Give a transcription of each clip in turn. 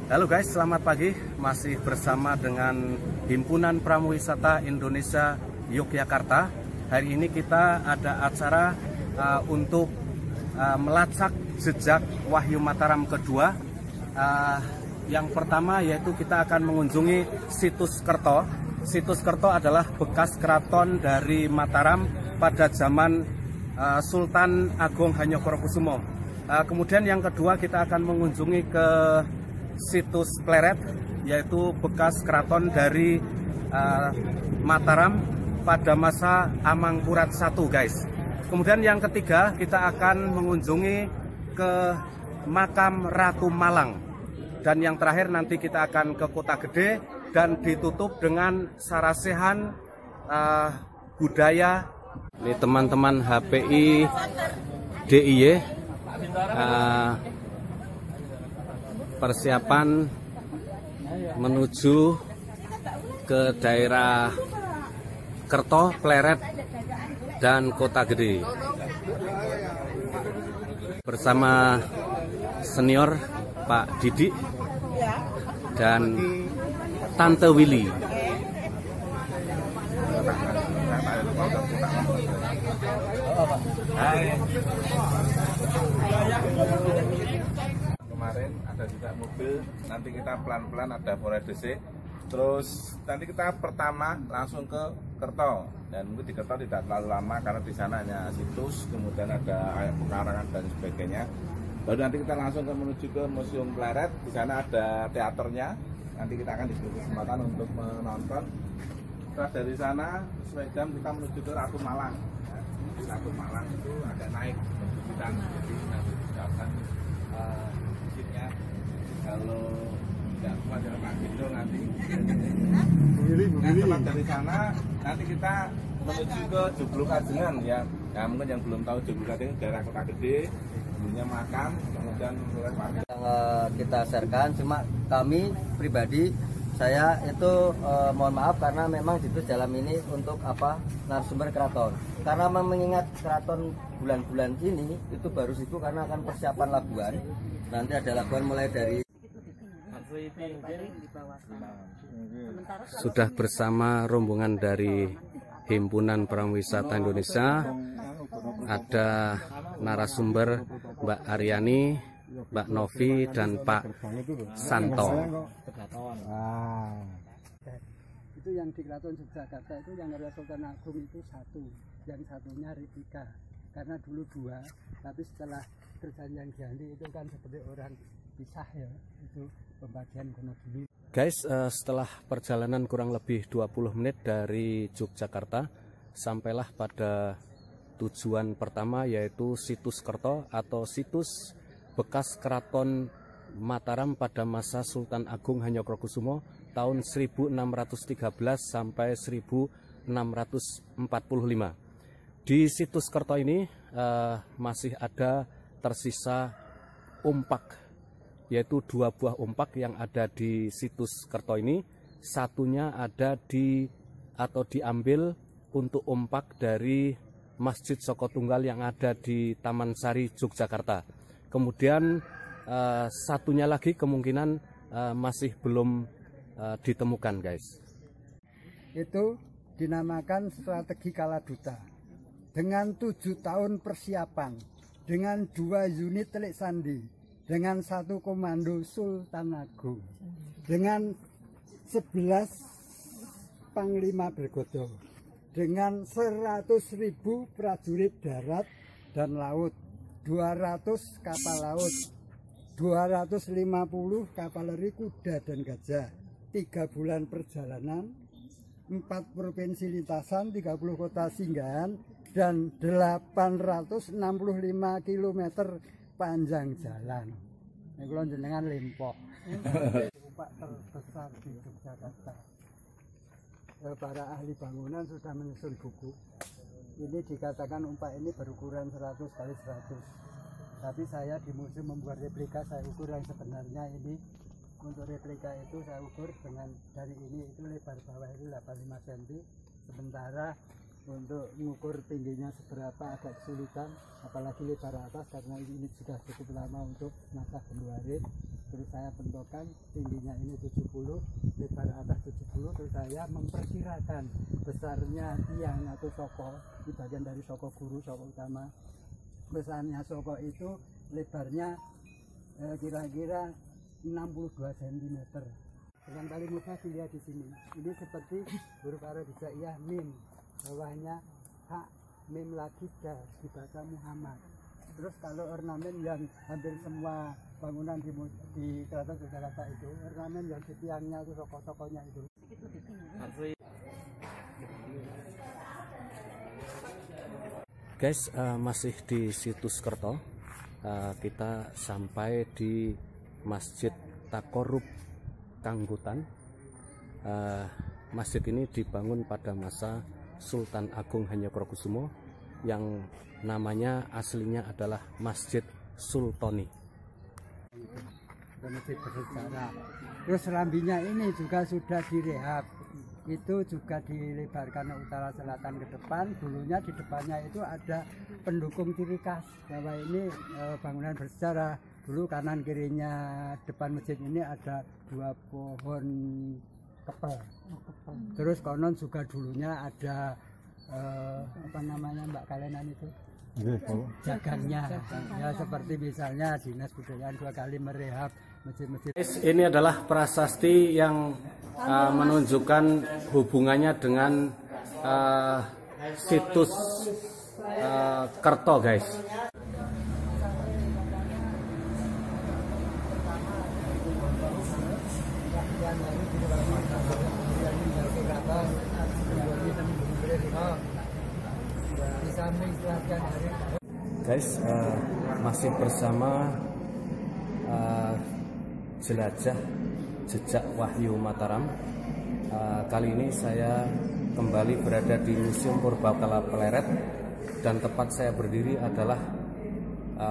Halo guys, selamat pagi. Masih bersama dengan Himpunan Pramuwisata Indonesia Yogyakarta. Hari ini kita ada acara untuk melacak jejak Wahyu Mataram kedua. Yang pertama yaitu kita akan mengunjungi Situs Kerto. Situs Kerto adalah bekas keraton dari Mataram pada zaman Sultan Agung Hanyokrokusumo. Kemudian yang kedua kita akan mengunjungi ke Situs Pleret, yaitu bekas keraton dari Mataram pada masa Amangkurat I, guys. Kemudian yang ketiga kita akan mengunjungi ke makam Ratu Malang. Dan yang terakhir nanti kita akan ke Kota Gede dan ditutup dengan sarasehan budaya. Ini teman-teman HPI DIY persiapan menuju ke daerah Kerto, Pleret, dan Kota Gede bersama senior Pak Didik dan Tante Willy. Kemarin ada juga mobil, nanti kita pelan-pelan ada forestry. Terus nanti kita pertama langsung ke Kerto, dan mungkin di Kerto tidak terlalu lama karena di sana hanya situs, kemudian ada air pekarangan dan sebagainya. Baru nanti kita langsung menuju ke Museum Pleret, di sana ada teaternya. Nanti kita akan diberi kesempatan untuk menonton. Setelah dari sana sesuai jam kita menuju ke Ratu Malang. Di Ratu Malang itu ada naik menuju bidang, jadi nanti kita akan visitnya. Kalau tidak kuat jalan kaki itu nanti. Nah, setelah dari sana nanti kita menuju ke Jubluk Ajengan ya. Nah, mungkin yang belum tahu Jubluk Ajengan daerah Kota Gede, dulunya makam, kemudian mulai pakai. Kita sharekan, cuma kami pribadi saya itu mohon maaf karena memang situs dalam ini untuk narasumber keraton. Karena mengingat keraton bulan-bulan ini itu baru sibuk karena akan persiapan labuan. Nanti ada labuan mulai dari sudah bersama rombongan dari Himpunan Pramuwisata Indonesia. Ada narasumber Mbak Aryani, Mbak Novi, dan Pak Santo. Itu yang di Keraton Yogyakarta itu yang ada Sultan Agung itu satu, yang satunya replika. Karena dulu dua, tapi setelah perjanjian ganti itu kan seperti orang pisah ya, itu pembagian Gonogiri. Guys, setelah perjalanan kurang lebih 20 menit dari Yogyakarta, sampailah pada tujuan pertama yaitu Situs Kerto atau situs bekas keraton Mataram pada masa Sultan Agung Hanyokrokusumo tahun 1613 sampai 1645. Di Situs Kerto ini masih ada tersisa umpak, yaitu 2 buah umpak yang ada di Situs Kerto ini. Satunya ada atau diambil untuk umpak dari Masjid Soko Tunggal yang ada di Taman Sari, Yogyakarta. Kemudian satunya lagi kemungkinan masih belum ditemukan, guys. Itu dinamakan strategi Kaladuta. Dengan 7 tahun persiapan, dengan 2 unit telik sandi, dengan 1 komando Sultan Agung, dengan 11 panglima bergodo, dengan 100.000 prajurit darat dan laut, 200 kapal laut, 250 kavaleri kuda dan gajah, 3 bulan perjalanan, 4 provinsi lintasan, 30 kota singgahan, dan 865 km panjang jalan. Ini kalau jenengan Limpo. Umpak terbesar di Yogyakarta. Para ahli bangunan sudah menyusun buku. Ini dikatakan umpak ini berukuran 100 kali 100. Tapi saya di museum membuat replika, saya ukur yang sebenarnya ini. Untuk replika itu saya ukur dengan dari ini itu lebar bawah itu 85 cm. Sementara untuk mengukur tingginya seberapa agak kesulitan, apalagi lebar atas karena ini sudah cukup lama untuk masa Benduari. terus saya bentukkan tingginya ini 70, lebar atas 70, terus saya memperkirakan besarnya tiang atau soko, di bagian dari soko guru, soko utama. Besarnya soko itu lebarnya kira-kira 62 cm. Yang paling mudah dilihat di sini. Ini seperti huruf Arab Hijaiyah mim, bawahnya hak, mim lagi da, dibaca Muhammad. Terus kalau ornamen yang hampir semua bangunan di Keraton Yogyakarta itu, ornamen yang di tiangnya itu soko-sokonya itu. Guys, masih di situs Kerto, kita sampai di Masjid Takorub Kanggutan. Masjid ini dibangun pada masa Sultan Agung Hanyokrokusumo yang namanya aslinya adalah Masjid Sultoni. Masjid bersejarah. Terus serambinya ini juga sudah direhab. Itu juga dilebarkan utara selatan ke depan. Dulunya di depannya itu ada pendukung ciri khas bahwa ini bangunan bersejarah. Dulu kanan kirinya depan masjid ini ada 2 pohon kepel. Terus konon juga dulunya ada apa namanya Mbak Kalenan itu? Jagangnya. Ya seperti misalnya Dinas Kebudayaan 2 kali merehab masjid-masjid. Ini adalah prasasti yang menunjukkan hubungannya dengan situs Kerto, guys. Guys, masih bersama jelajah jejak Wahyu Mataram. Kali ini saya kembali berada di Museum Purbakala Pleret, dan tempat saya berdiri adalah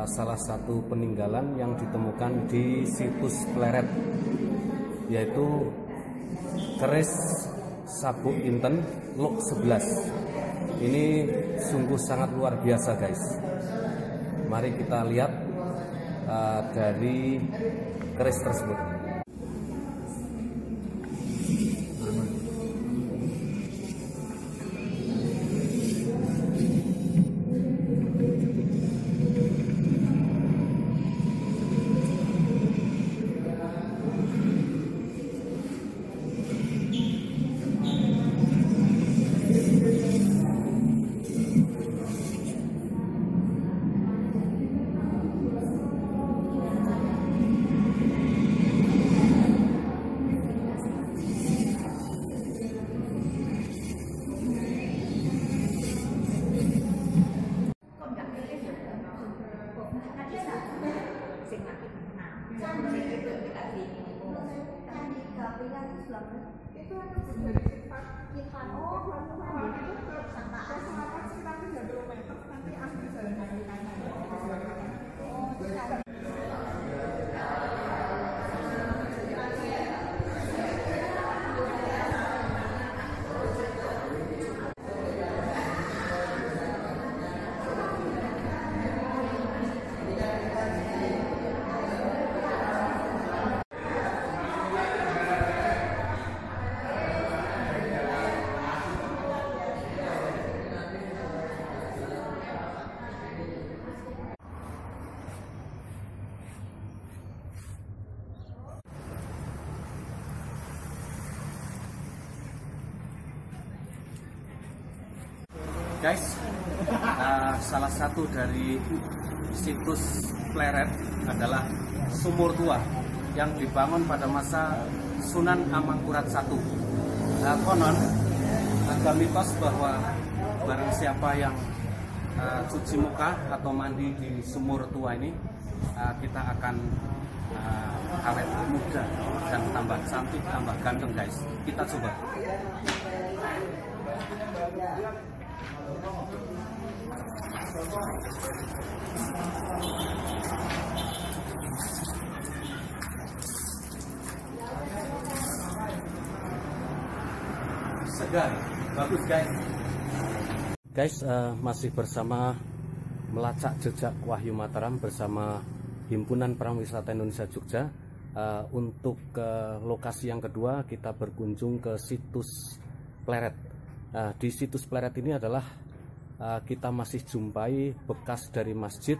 salah satu peninggalan yang ditemukan di situs Pleret, yaitu keris Sabuk Inten Luk 11. Ini sungguh sangat luar biasa, guys. Mari kita lihat dari keris tersebut. Guys, salah satu dari situs Pleret adalah sumur tua yang dibangun pada masa Sunan Amangkurat I. Konon ada mitos bahwa barang siapa yang cuci muka atau mandi di sumur tua ini, kita akan awet muda dan tambah cantik, tambah ganteng, guys. Kita coba. Segar, bagus, guys. Guys, masih bersama melacak jejak Wahyu Mataram bersama Himpunan Prawisata Indonesia Jogja. Untuk ke lokasi yang kedua, kita berkunjung ke situs Pleret. Di situs Pleret ini adalah kita masih jumpai bekas dari masjid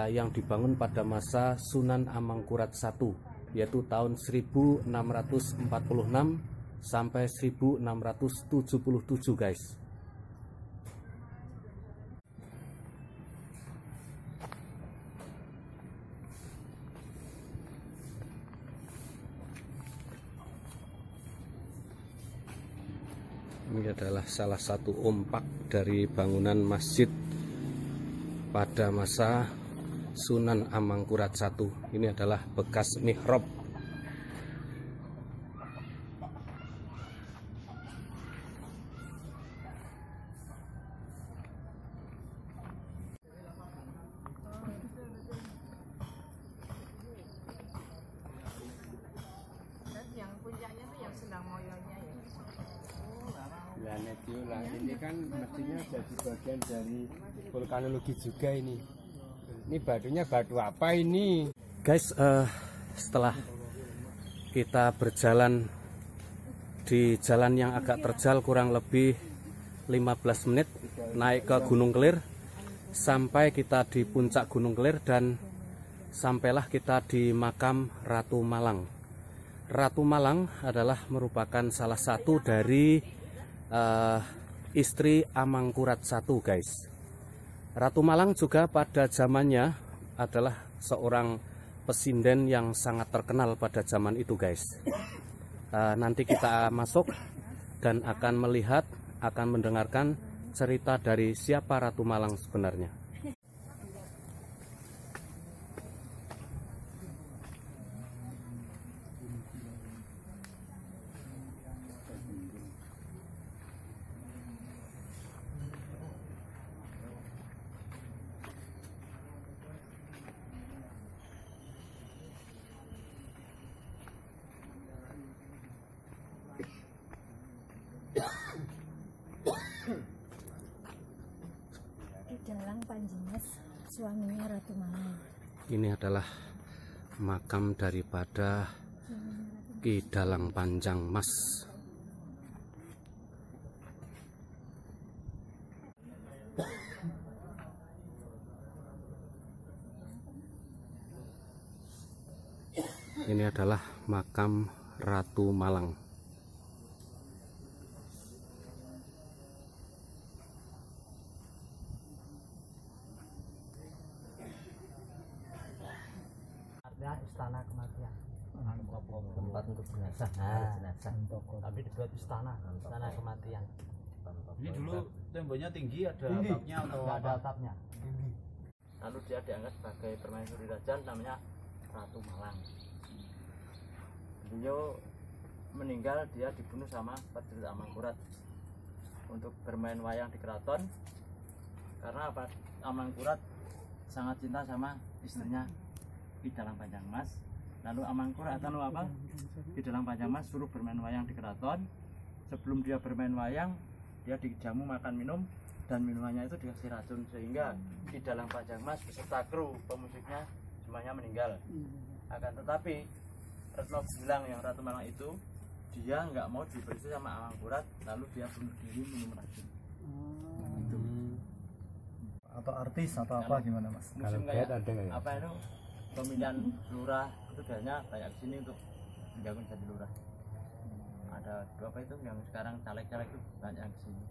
yang dibangun pada masa Sunan Amangkurat I, yaitu tahun 1646 sampai 1677 guys. Ini adalah salah satu ompak dari bangunan masjid pada masa Sunan Amangkurat I. Ini adalah bekas mihrab. Yang puncaknya itu yang sedang moyonya ya. Ini kan mestinya jadi bagian dari vulkanologi juga ini. Ini batunya batu apa ini? Guys, setelah kita berjalan di jalan yang agak terjal kurang lebih 15 menit naik ke Gunung Kelir, sampai kita di puncak Gunung Kelir dan sampailah kita di makam Ratu Malang. Ratu Malang adalah merupakan salah satu dari istri Amangkurat I guys. Ratu Malang juga pada zamannya adalah seorang pesinden yang sangat terkenal pada zaman itu guys. Nanti kita masuk dan akan melihat, akan mendengarkan cerita dari siapa Ratu Malang sebenarnya. Dalang Panjang Mas, suaminya Ratu Malang. Ini adalah makam daripada Ki Dalang Panjang Mas. Ini adalah makam Ratu Malang. Istana kematian, tempat untuk jenazah, tapi dibuat istana kematian. Ini dulu temboknya tinggi, ada atapnya atau ada atapnya. Lalu dia diangkat sebagai permaisuri raja, namanya Ratu Malang. Beliau meninggal, dia dibunuh sama prajurit Amangkurat untuk bermain wayang di keraton. Karena apa? Amangkurat sangat cinta sama istrinya Ki Dalang Panjang Mas. Lalu Amangkurat atau apa? Ki Dalang Panjang Mas suruh bermain wayang di keraton. Sebelum dia bermain wayang, dia dijamu makan minum, dan minumannya itu dikasih racun, sehingga Ki Dalang Panjang Mas beserta kru pemusiknya semuanya meninggal. Akan tetapi Retno bilang yang Ratu Malang itu dia nggak mau diberisi sama Amangkurat, lalu dia bunuh diri minum racun. Itu. Atau artis atau apa gimana Mas? Musim kayak apa itu pemilihan lurah itu biasanya banyak di sini untuk menjagun jadi lurah. Ada apa itu yang sekarang caleg-caleg itu banyak yang kesini.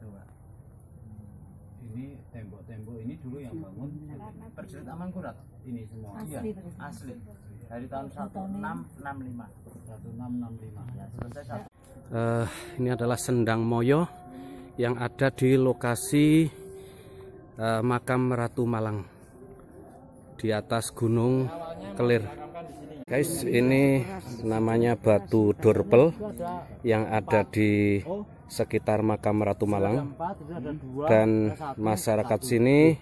Coba. Ini tembok-tembok ini dulu yang bangun Prajurit Amangkurat ini semua. iya, asli dari tahun 1665. 1665. Ya, selesai satu. Ini adalah Sendang Moyo yang ada di lokasi makam Ratu Malang di atas Gunung Kelir. Guys, ini namanya batu dorpel yang ada di sekitar makam Ratu Malang, dan masyarakat sini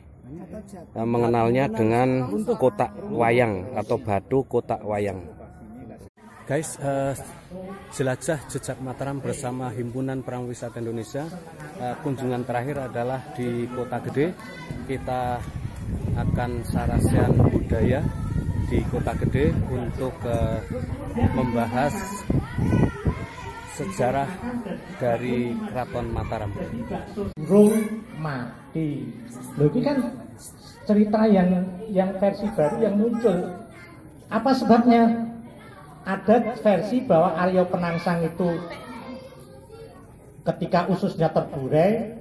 mengenalnya dengan kotak wayang atau batu kotak wayang. Guys, jelajah jejak Mataram bersama Himpunan Pramwisata Indonesia. Kunjungan terakhir adalah di Kota Gede. Kita akan sarasian budaya di di Kota Gede untuk membahas sejarah dari Keraton Mataram. Burung mati. Loh, ini kan cerita yang versi baru yang muncul. Apa sebabnya? Ada versi bahwa Aryo Penangsang itu ketika ususnya terburai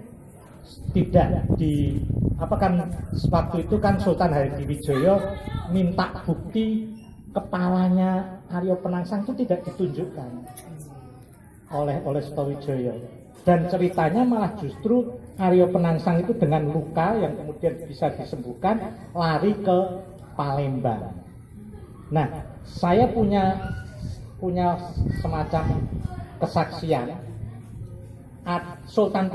tidak di apa kan waktu itu kan Sultan Hadiwijoyo minta bukti kepalanya Aryo Penangsang itu tidak ditunjukkan oleh Sutawijaya, dan ceritanya malah justru Aryo Penangsang itu dengan luka yang kemudian bisa disembuhkan lari ke Palembang. Nah, saya punya semacam kesaksian. Sultan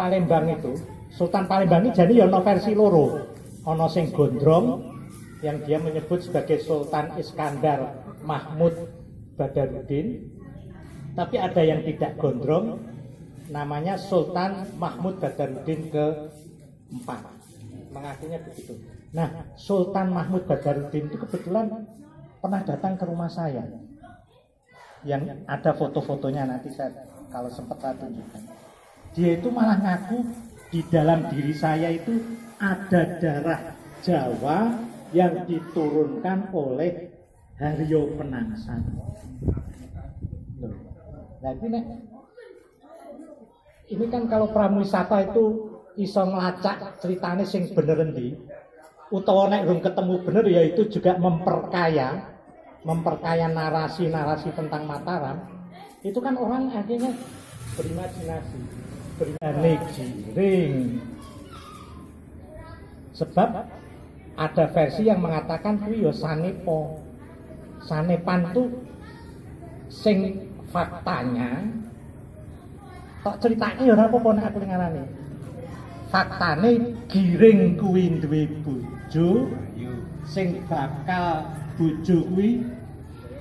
Palembang ini jadi ya ono versi loro. Ono sing gondrong yang dia menyebut sebagai Sultan Iskandar Mahmud Badaruddin. Tapi ada yang tidak gondrong, namanya Sultan Mahmud Badaruddin ke-4. Mengakunya begitu. Nah, Sultan Mahmud Badaruddin itu kebetulan pernah datang ke rumah saya. Yang ada foto-fotonya, nanti saya kalau sempat saya tunjukkan. Dia itu malah ngaku di dalam diri saya itu ada darah Jawa yang diturunkan oleh Aryo Penangsang. Nah, ini kan kalau pramuwisata itu iso ngelacak ceritanya sing bener endi, utawa nek belum ketemu bener ya itu juga memperkaya narasi-narasi tentang Mataram. Itu kan orang akhirnya berimajinasi, giring. Sebab ada versi yang mengatakan kuwi ya sanepa. Sanepan tuh sing faktanya tok ceritanya ya ora apa-apa nek aku ngarani. Faktane giring kuwi duwe bojo sing bakal bojo kuwi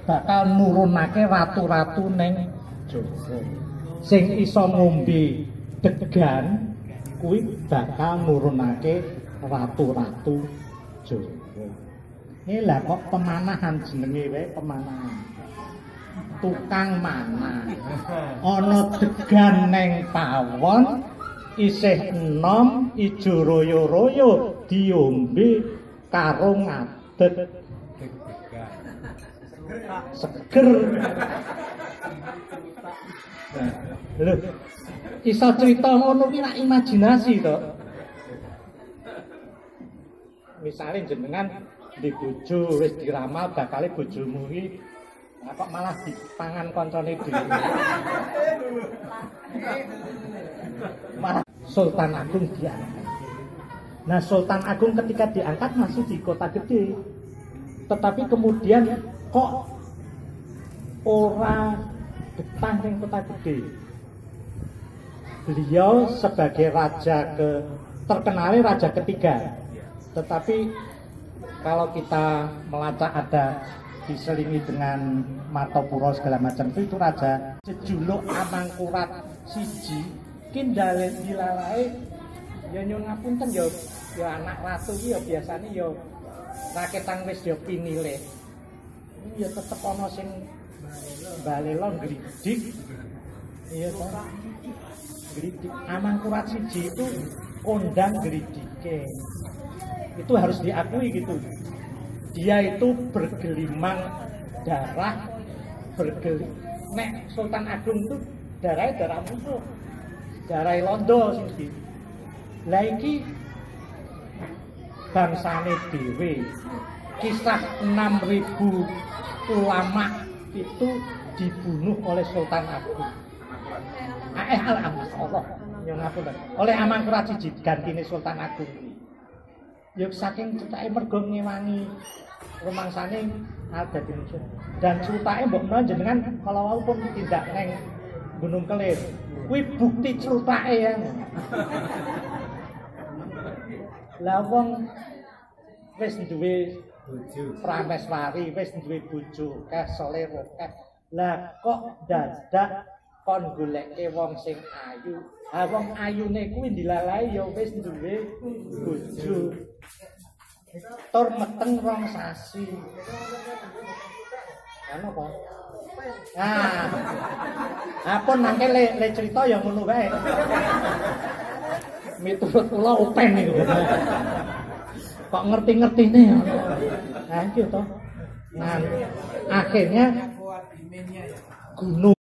bakal nurunake ratu-ratu ning Jawa. Sing iso ngombe degan kuwi bakal nurunake ratu-ratu Jawa. Ini lah kok pemanahan jenenge wae pemanahan. Tukang mana ana degan neng pawon isih enom ijo royo-royo diombe karo ngadeg seger. Lho, iso cerita ngono ki nek imajinasi to. Misale jenengan di bojo wis diramal bakale bojomu iki kok malah dipangan koncone dhewe. Malah Sultan Agung diangkat. Nah, Sultan Agung ketika diangkat masih di Kota Gede. Tetapi kemudian kok ora betah ning Kota Gede. Beliau sebagai terkenalnya raja ketiga. Tetapi kalau kita melacak ada diselingi dengan Matapura segala macam itu raja jejuluk Amangkurat siji kindale dilalae ya nyuwun ngapunten ya anak ratu iki ya biasane ya raketan wis ya pinile ya tetep ana sing balela ngridik iya to ngridik. Amangkurat siji itu kondang ngridike itu harus diakui gitu. Dia itu bergelimang darah, nek Sultan Agung itu darah musuh, darah londo sing. Lah iki bangsane dhewe. Kisah 6.000 ulama itu dibunuh oleh Sultan Agung. Allah, nyuwun ngapunten. Oleh Amangkurat siji gantine Sultan Agung. Ya saking cetake mergo ngewangi rumangsane dadi musuh. Dan cetake mbok menawa jenengan kalau wau pun tindak neng Gunung Kelir. Kuwi bukti cetake ya. Lah wong wis duwe bojo, prameswari, wis duwe bojo, kesole rokeh. Lah kok dadak kon goleke wong sing ayu. Ha wong ayune kuwi dilalai ya wis duwe bojo. tur meteng rong sasi. Ano po? Apun nangke le cerita ya ngono wae. Miturut kula open niku. Kok ngerti-ngertine ya. Nah, itu toh. Nah, akhirnya gunung